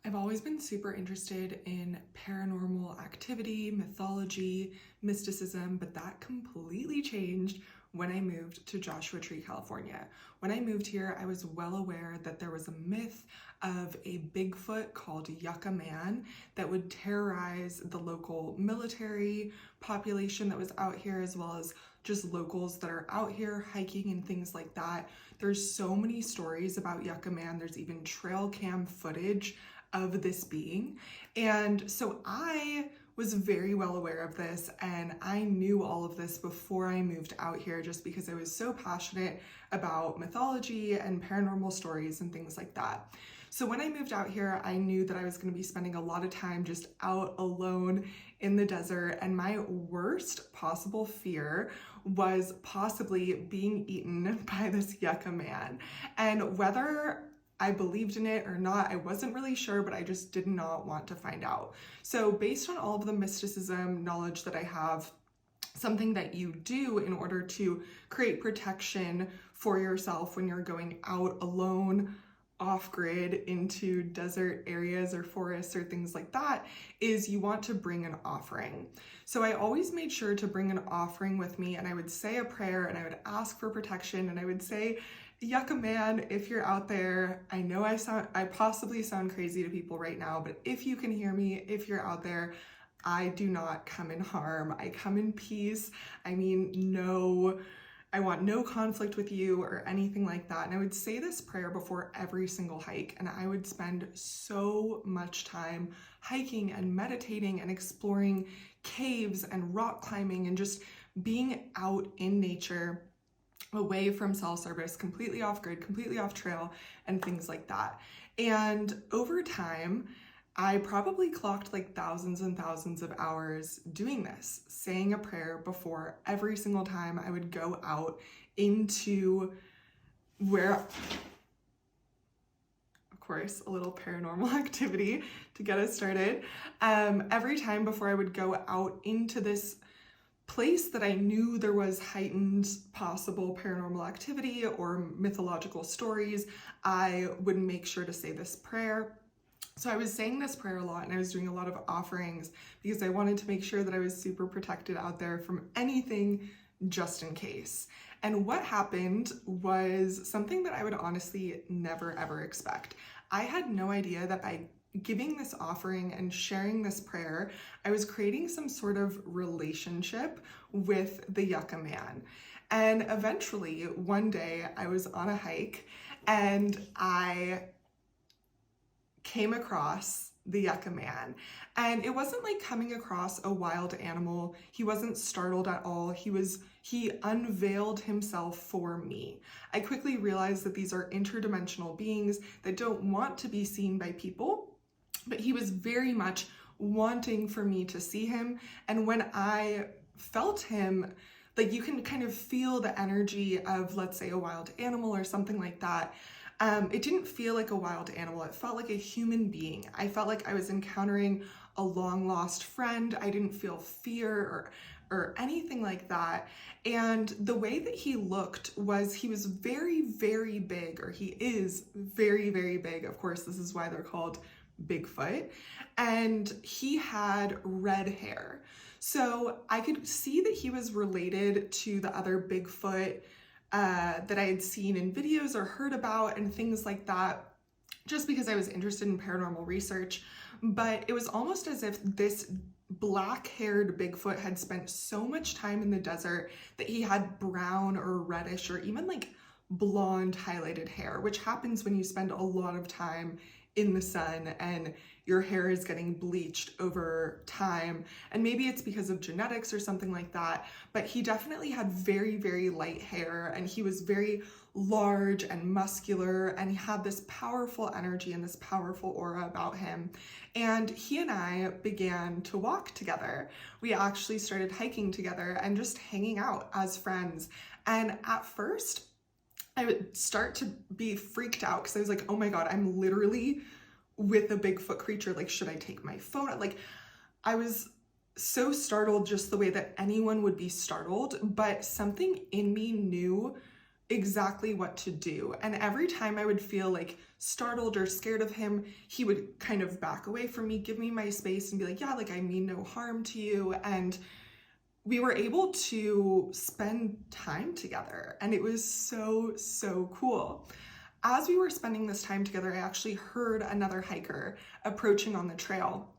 I've always been super interested in paranormal activity, mythology, mysticism, but that completely changed when I moved to Joshua Tree, California. When I moved here, I was well aware that there was a myth of a Bigfoot called Yucca Man that would terrorize the local military population that was out here, as well as just locals that are out here hiking and things like that. There's so many stories about Yucca Man. There's even trail cam footage of this being. And so I was very well aware of this, and I knew all of this before I moved out here just because I was so passionate about mythology and paranormal stories and things like that. So when I moved out here, I knew that I was going to be spending a lot of time just out alone in the desert, and my worst possible fear was possibly being eaten by this Yucca Man. And whether I believed in it or not, I wasn't really sure, but I just did not want to find out. So based on all of the mysticism knowledge that I have, something that you do in order to create protection for yourself when you're going out alone, off-grid, into desert areas or forests or things like that, is you want to bring an offering. So I always made sure to bring an offering with me, and I would say a prayer and I would ask for protection, and I would say, Yucca Man, if you're out there, I know I possibly sound crazy to people right now, but if you can hear me, if you're out there, I do not come in harm. I come in peace. I want no conflict with you or anything like that. And I would say this prayer before every single hike, and I would spend so much time hiking and meditating and exploring caves and rock climbing and just being out in nature, away from cell service, completely off grid, completely off trail, and things like that. And over time, I probably clocked like thousands and thousands of hours doing this, saying a prayer before every single time I would go out into where, of course, a little paranormal activity to get us started. Every time before I would go out into this place that I knew there was heightened possible paranormal activity or mythological stories, I would make sure to say this prayer. So I was saying this prayer a lot, and I was doing a lot of offerings because I wanted to make sure that I was super protected out there from anything, just in case. And what happened was something that I would honestly never ever expect. I had no idea that by giving this offering and sharing this prayer, I was creating some sort of relationship with the Yucca Man. And eventually, one day, I was on a hike and I came across the Yucca Man. And it wasn't like coming across a wild animal. He wasn't startled at all. He unveiled himself for me. I quickly realized that these are interdimensional beings that don't want to be seen by people, but he was very much wanting for me to see him. And when I felt him, like, you can kind of feel the energy of, let's say, a wild animal or something like that. It didn't feel like a wild animal. It felt like a human being. I felt like I was encountering a long lost friend. I didn't feel fear or anything like that. And the way that he looked was, he was very, very big, or he is very, very big. Of course, this is why they're called Bigfoot. And he had red hair. So I could see that he was related to the other Bigfoot that I had seen in videos or heard about and things like that, just because I was interested in paranormal research. But it was almost as if this black-haired Bigfoot had spent so much time in the desert that he had brown or reddish or even like blonde highlighted hair, which happens when you spend a lot of time in the sun and your hair is getting bleached over time. And maybe it's because of genetics or something like that, but he definitely had very, very light hair, and he was very large and muscular, and he had this powerful energy and this powerful aura about him. And he and I began to walk together. We actually started hiking together and just hanging out as friends. And at first, I would start to be freaked out because I was like, oh my God, I'm literally with a Bigfoot creature. Like, should I take my phone? Like, I was so startled, just the way that anyone would be startled, but something in me knew exactly what to do. And every time I would feel like startled or scared of him, he would kind of back away from me, give me my space and be like, yeah, like I mean no harm to you. And we were able to spend time together, and it was so, so cool. As we were spending this time together, I actually heard another hiker approaching on the trail,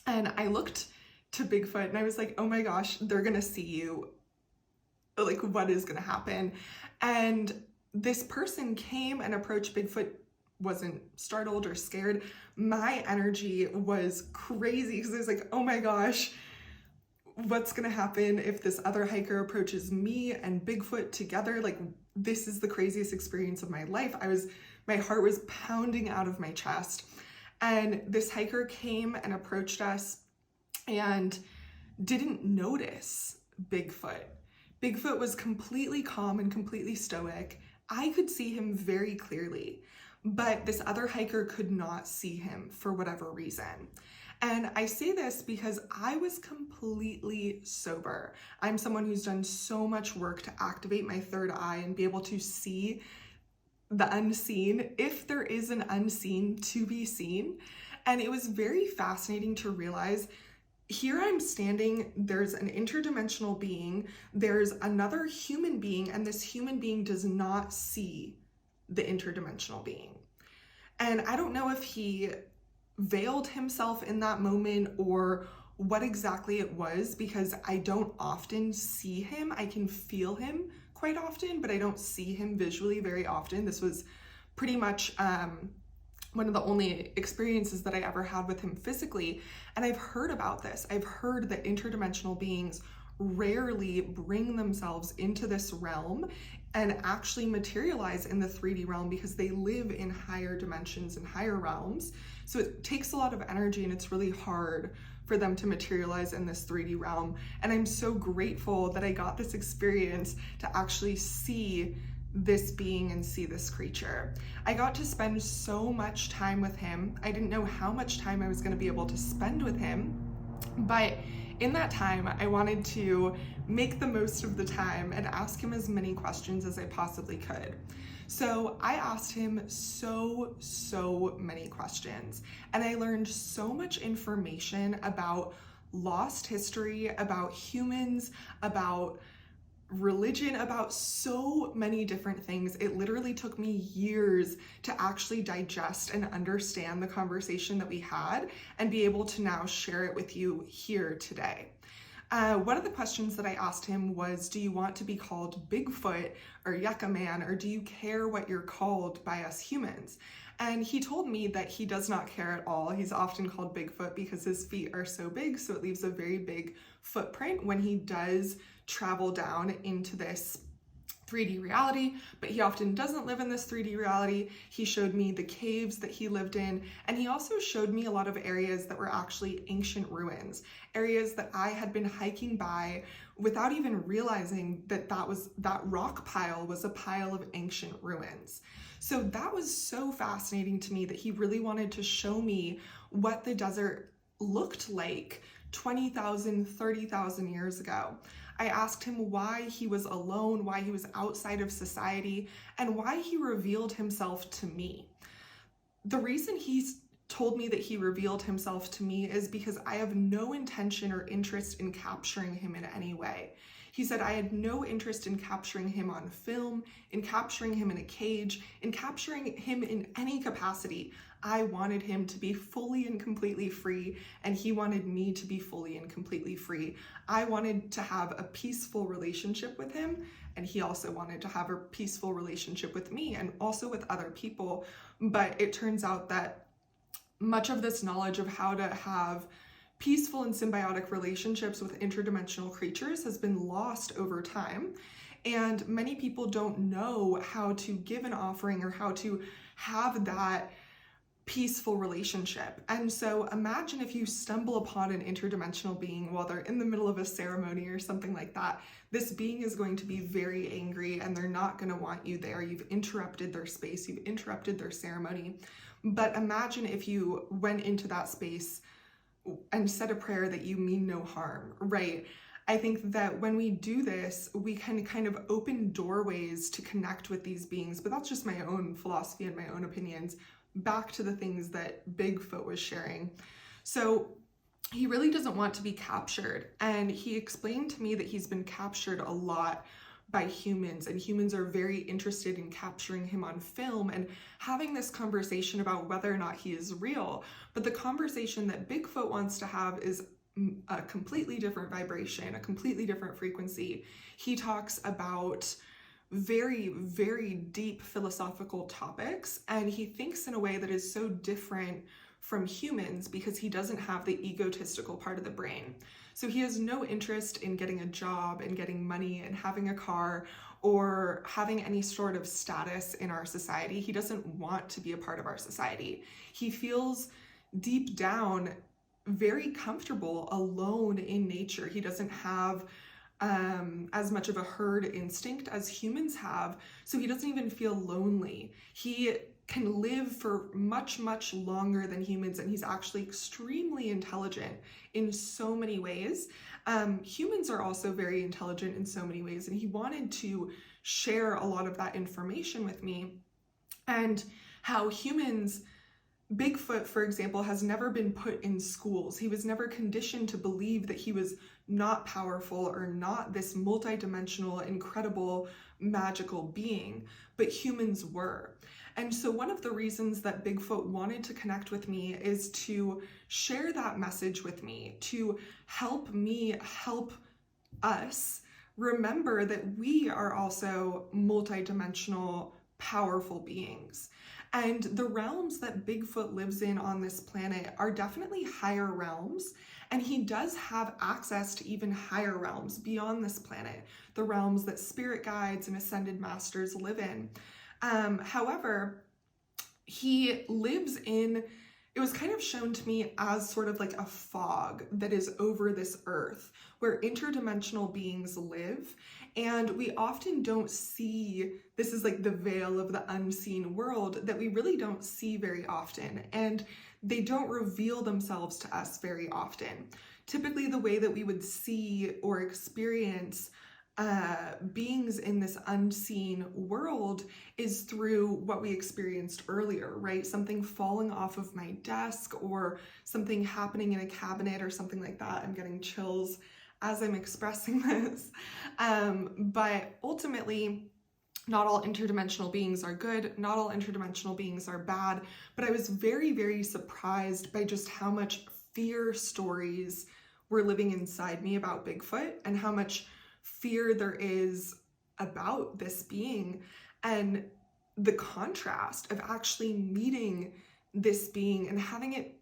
and I looked to Bigfoot and I was like, oh my gosh, they're gonna see you. Like, what is gonna happen? And this person came and approached Bigfoot, wasn't startled or scared. My energy was crazy because I was like, oh my gosh, what's gonna happen if this other hiker approaches me and Bigfoot together? Like, this is the craziest experience of my life. My heart was pounding out of my chest. And this hiker came and approached us and didn't notice Bigfoot. Bigfoot was completely calm and completely stoic. I could see him very clearly, but this other hiker could not see him for whatever reason. And I say this because I was completely sober. I'm someone who's done so much work to activate my third eye and be able to see the unseen, if there is an unseen to be seen. And it was very fascinating to realize, here I'm standing, there's an interdimensional being, there's another human being, and this human being does not see the interdimensional being. And I don't know if he veiled himself in that moment or what exactly it was, because I don't often see him. I can feel him quite often, but I don't see him visually very often. This was pretty much one of the only experiences that I ever had with him physically. And I've heard about this. I've heard that interdimensional beings rarely bring themselves into this realm and actually materialize in the 3D realm because they live in higher dimensions and higher realms. So it takes a lot of energy, and it's really hard for them to materialize in this 3D realm. And I'm so grateful that I got this experience to actually see this being and see this creature. I got to spend so much time with him. I didn't know how much time I was going to be able to spend with him, but in that time, I wanted to make the most of the time and ask him as many questions as I possibly could. So I asked him so many questions, and I learned so much information about lost history, about humans, about religion, about so many different things. It literally took me years to actually digest and understand the conversation that we had and be able to now share it with you here today. One of the questions that I asked him was, do you want to be called Bigfoot or Yucca Man, or do you care what you're called by us humans? And he told me that he does not care at all. He's often called Bigfoot because his feet are so big, so it leaves a very big footprint when he does travel down into this 3D reality, but he often doesn't live in this 3D reality. He showed me the caves that he lived in, and he also showed me a lot of areas that were actually ancient ruins, areas that I had been hiking by without even realizing that that rock pile was a pile of ancient ruins. So that was so fascinating to me that he really wanted to show me what the desert looked like 20,000, 30,000 years ago. I asked him why he was alone, why he was outside of society, and why he revealed himself to me. The reason he told me that he revealed himself to me is because I have no intention or interest in capturing him in any way. He said I had no interest in capturing him on film, in capturing him in a cage, in capturing him in any capacity. I wanted him to be fully and completely free, and he wanted me to be fully and completely free. I wanted to have a peaceful relationship with him, and he also wanted to have a peaceful relationship with me and also with other people. But it turns out that much of this knowledge of how to have peaceful and symbiotic relationships with interdimensional creatures has been lost over time. And many people don't know how to give an offering or how to have that peaceful relationship. And so imagine if you stumble upon an interdimensional being while they're in the middle of a ceremony or something like that. This being is going to be very angry, and they're not going to want you there. You've interrupted their space, you've interrupted their ceremony. But imagine if you went into that space and said a prayer that you mean no harm, right? I think that when we do this, we can kind of open doorways to connect with these beings, but that's just my own philosophy and my own opinions. Back to the things that Bigfoot was sharing. So he really doesn't want to be captured, and he explained to me that he's been captured a lot by humans, and humans are very interested in capturing him on film and having this conversation about whether or not he is real. But the conversation that Bigfoot wants to have is a completely different vibration, a completely different frequency. He talks about very, very deep philosophical topics, and he thinks in a way that is so different from humans because he doesn't have the egotistical part of the brain. So he has no interest in getting a job and getting money and having a car or having any sort of status in our society. He doesn't want to be a part of our society. He feels deep down very comfortable alone in nature. He doesn't have as much of a herd instinct as humans have, so he doesn't even feel lonely. He can live for much, much longer than humans, and he's actually extremely intelligent in so many ways. Humans are also very intelligent in so many ways, and he wanted to share a lot of that information with me, and how humans, Bigfoot, for example, has never been put in schools. He was never conditioned to believe that he was not powerful or not this multidimensional, incredible, magical being, but humans were. And so one of the reasons that Bigfoot wanted to connect with me is to share that message with me, to help me help us remember that we are also multidimensional, powerful beings. And the realms that Bigfoot lives in on this planet are definitely higher realms, and he does have access to even higher realms beyond this planet, the realms that spirit guides and ascended masters live in. However, he lives in, it was kind of shown to me as sort of like a fog that is over this earth where interdimensional beings live. And we often don't see, this is like the veil of the unseen world that we really don't see very often. And they don't reveal themselves to us very often. Typically, the way that we would see or experience beings in this unseen world is through what we experienced earlier, right? Something falling off of my desk or something happening in a cabinet or something like that. I'm getting chills as I'm expressing this. But ultimately, not all interdimensional beings are good. Not all interdimensional beings are bad. But I was very, very surprised by just how much fear stories were living inside me about Bigfoot and how much fear there is about this being, and the contrast of actually meeting this being and having it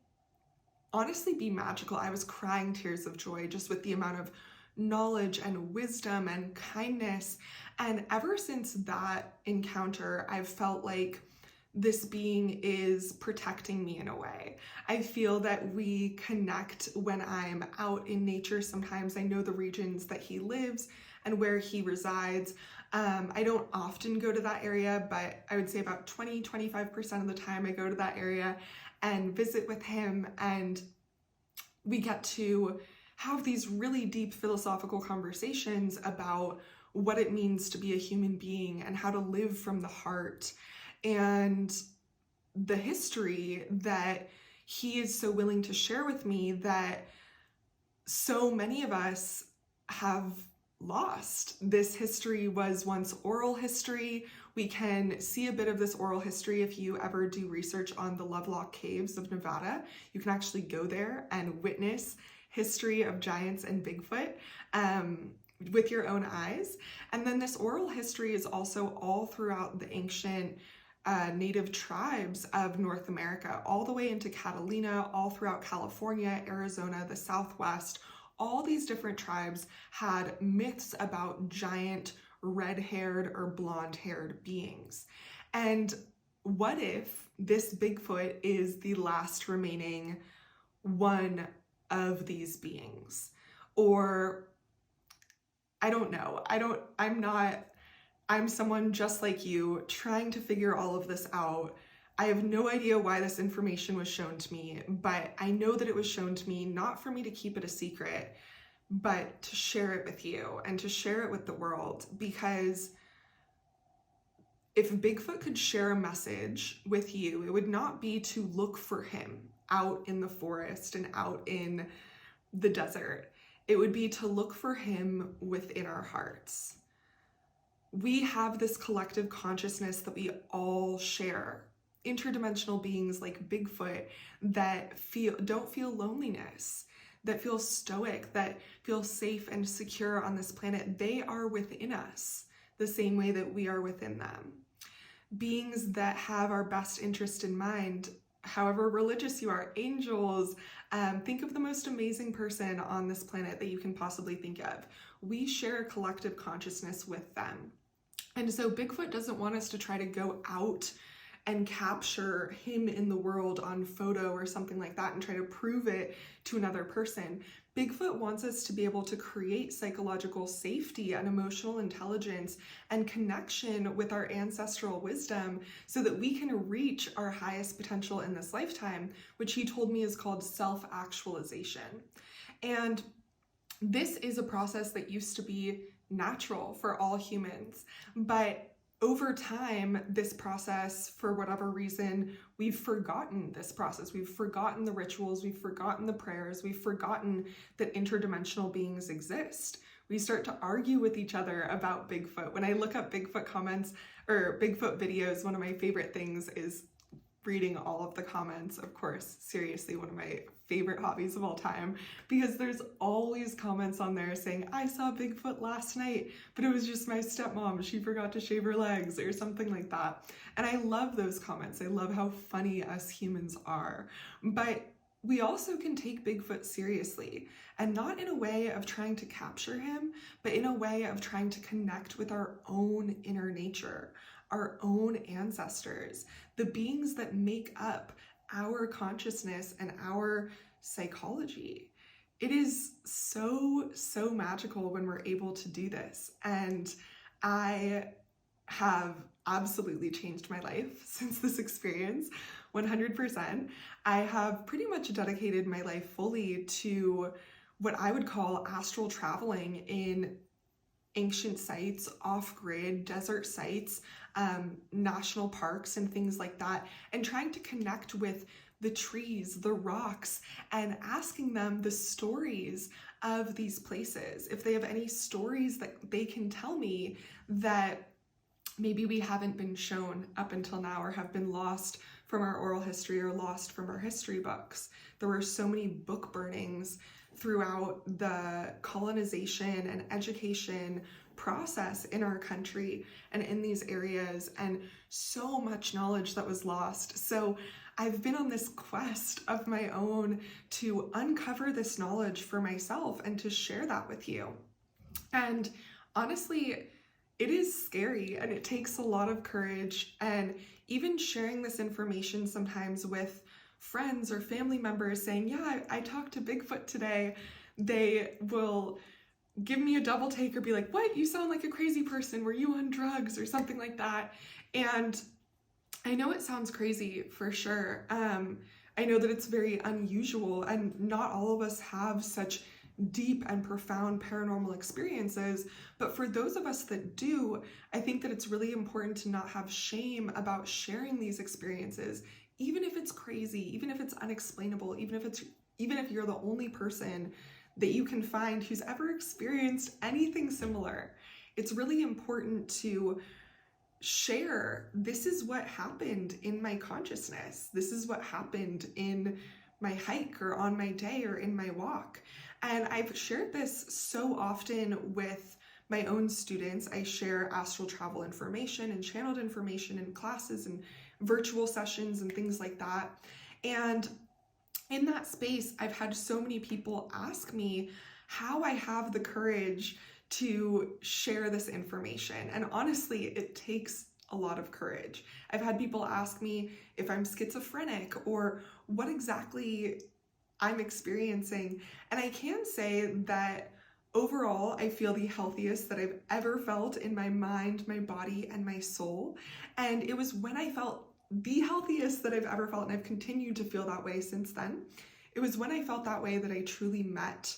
honestly be magical. I was crying tears of joy just with the amount of knowledge and wisdom and kindness. And ever since that encounter, I've felt like this being is protecting me in a way. I feel that we connect when I'm out in nature. Sometimes I know the regions that he lives and where he resides. I don't often go to that area, but I would say about 20-25% of the time I go to that area and visit with him, and we get to have these really deep philosophical conversations about what it means to be a human being and how to live from the heart, and the history that he is so willing to share with me that so many of us have lost. This history was once oral history. We can see a bit of this oral history if you ever do research on the Lovelock Caves of Nevada. You can actually go there and witness history of giants and Bigfoot with your own eyes. And then this oral history is also all throughout the ancient native tribes of North America, all the way into Catalina, all throughout California, Arizona, the Southwest. All these different tribes had myths about giant red-haired or blonde-haired beings. And what if this Bigfoot is the last remaining one of these beings? Or I don't know. I'm someone just like you trying to figure all of this out. I have no idea why this information was shown to me, but I know that it was shown to me not for me to keep it a secret, but to share it with you and to share it with the world. Because if Bigfoot could share a message with you, it would not be to look for him out in the forest and out in the desert. It would be to look for him within our hearts. We have this collective consciousness that we all share. Interdimensional beings like Bigfoot that don't feel loneliness, that feel stoic, that feel safe and secure on this planet. They are within us the same way that we are within them. Beings that have our best interest in mind, however religious you are, angels, think of the most amazing person on this planet that you can possibly think of. We share a collective consciousness with them. And so Bigfoot doesn't want us to try to go out and capture him in the world on photo or something like that and try to prove it to another person. Bigfoot wants us to be able to create psychological safety and emotional intelligence and connection with our ancestral wisdom so that we can reach our highest potential in this lifetime, which he told me is called self-actualization. And this is a process that used to be natural for all humans, but over time, this process, for whatever reason, we've forgotten this process. We've forgotten the rituals, we've forgotten the prayers, we've forgotten that interdimensional beings exist. We start to argue with each other about Bigfoot. When I look up Bigfoot comments or Bigfoot videos, one of my favorite things is reading all of the comments. Of course, seriously, one of my favorite hobbies of all time, because there's always comments on there saying, I saw Bigfoot last night, but it was just my stepmom. She forgot to shave her legs or something like that. And I love those comments. I love how funny us humans are. But we also can take Bigfoot seriously, and not in a way of trying to capture him, but in a way of trying to connect with our own inner nature, our own ancestors, the beings that make up our consciousness and our psychology. It is so magical when we're able to do this. And I have absolutely changed my life since this experience, 100%. I have pretty much dedicated my life fully to what I would call astral traveling in ancient sites, off-grid, desert sites, national parks and things like that, and trying to connect with the trees, the rocks, and asking them the stories of these places. If they have any stories that they can tell me that maybe we haven't been shown up until now or have been lost from our oral history or lost from our history books. There were so many book burnings throughout the colonization and education process in our country and in these areas, and so much knowledge that was lost. So I've been on this quest of my own to uncover this knowledge for myself and to share that with you. And honestly, it is scary and it takes a lot of courage, and even sharing this information sometimes with friends or family members saying, yeah, I talked to Bigfoot today, they will give me a double take or be like, what? You sound like a crazy person. Were you on drugs or something like that? And I know it sounds crazy for sure. I know that it's very unusual, and not all of us have such deep and profound paranormal experiences, but for those of us that do, I think that it's really important to not have shame about sharing these experiences, even if it's crazy, even if it's unexplainable, even if you're the only person that you can find who's ever experienced anything similar. It's really important to share, this is what happened in my consciousness. This is what happened in my hike or on my day or in my walk. And I've shared this so often with my own students. I share astral travel information and channeled information in classes and virtual sessions and things like that. And in that space, I've had so many people ask me how I have the courage to share this information. And honestly, it takes a lot of courage. I've had people ask me if I'm schizophrenic or what exactly I'm experiencing. And I can say that overall, I feel the healthiest that I've ever felt in my mind, my body, and my soul. And it was when I felt the healthiest that I've ever felt, and I've continued to feel that way since then. It was when I felt that way that I truly met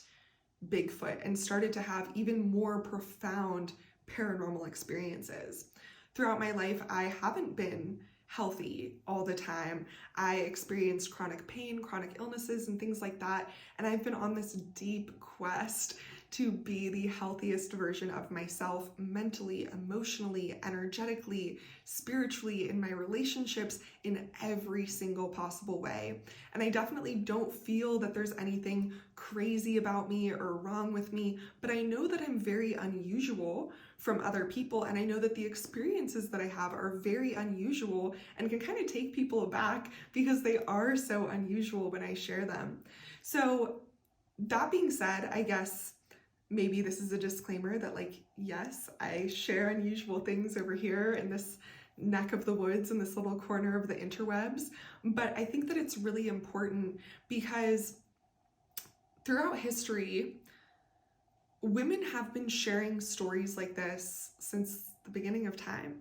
Bigfoot and started to have even more profound paranormal experiences. Throughout my life, I haven't been healthy all the time. I experienced chronic pain, chronic illnesses, and things like that. And I've been on this deep quest to be the healthiest version of myself mentally, emotionally, energetically, spiritually, in my relationships, in every single possible way. And I definitely don't feel that there's anything crazy about me or wrong with me, but I know that I'm very unusual from other people, and I know that the experiences that I have are very unusual and can kind of take people aback because they are so unusual when I share them. So that being said, I guess maybe this is a disclaimer that, like, yes, I share unusual things over here in this neck of the woods in this little corner of the interwebs, but I think that it's really important because throughout history, women have been sharing stories like this since the beginning of time.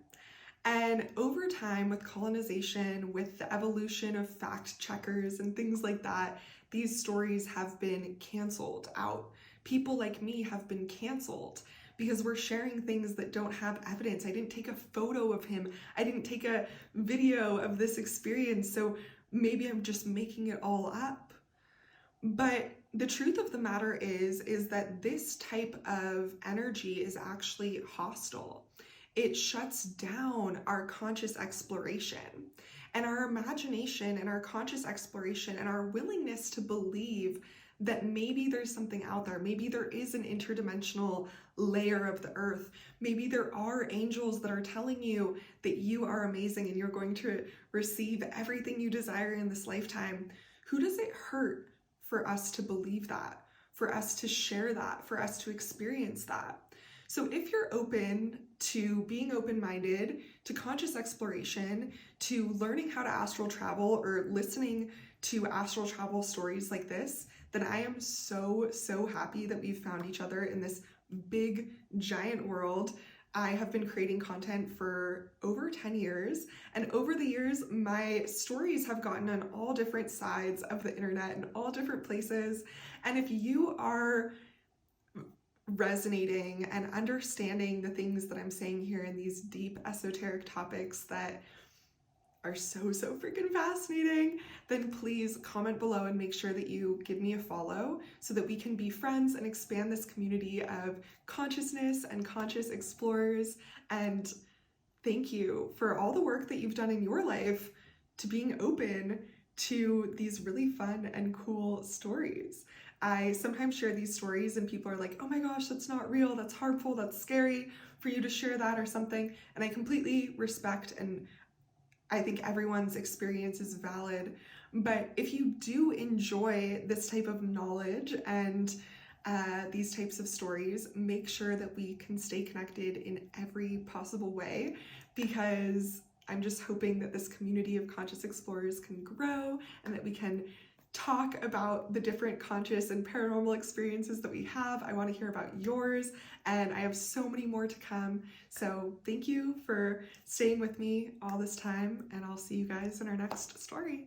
And over time, with colonization, with the evolution of fact checkers and things like that, these stories have been canceled out. People like me have been canceled because we're sharing things that don't have evidence. I didn't take a photo of him. I didn't take a video of this experience. So maybe I'm just making it all up. But the truth of the matter is that this type of energy is actually hostile. It shuts down our conscious exploration and our imagination and our conscious exploration and our willingness to believe that maybe there's something out there. Maybe there is an interdimensional layer of the earth. Maybe there are angels that are telling you that you are amazing and you're going to receive everything you desire in this lifetime. Who does it hurt for us to believe that, for us to share that, for us to experience that? So if you're open to being open-minded, to conscious exploration, to learning how to astral travel or listening to astral travel stories like this, then I am so, so happy that we've found each other in this big, giant world. I have been creating content for over 10 years, and over the years, my stories have gotten on all different sides of the internet and all different places. And if you are resonating and understanding the things that I'm saying here in these deep esoteric topics that are so, so freaking fascinating, then please comment below and make sure that you give me a follow so that we can be friends and expand this community of consciousness and conscious explorers. And thank you for all the work that you've done in your life to being open to these really fun and cool stories. I sometimes share these stories and people are like, oh my gosh, that's not real, that's harmful, that's scary for you to share that or something. And I completely respect, and I think everyone's experience is valid. But if you do enjoy this type of knowledge and these types of stories, make sure that we can stay connected in every possible way, because I'm just hoping that this community of conscious explorers can grow and that we can talk about the different conscious and paranormal experiences that we have. I want to hear about yours, and I have so many more to come. So thank you for staying with me all this time, and I'll see you guys in our next story.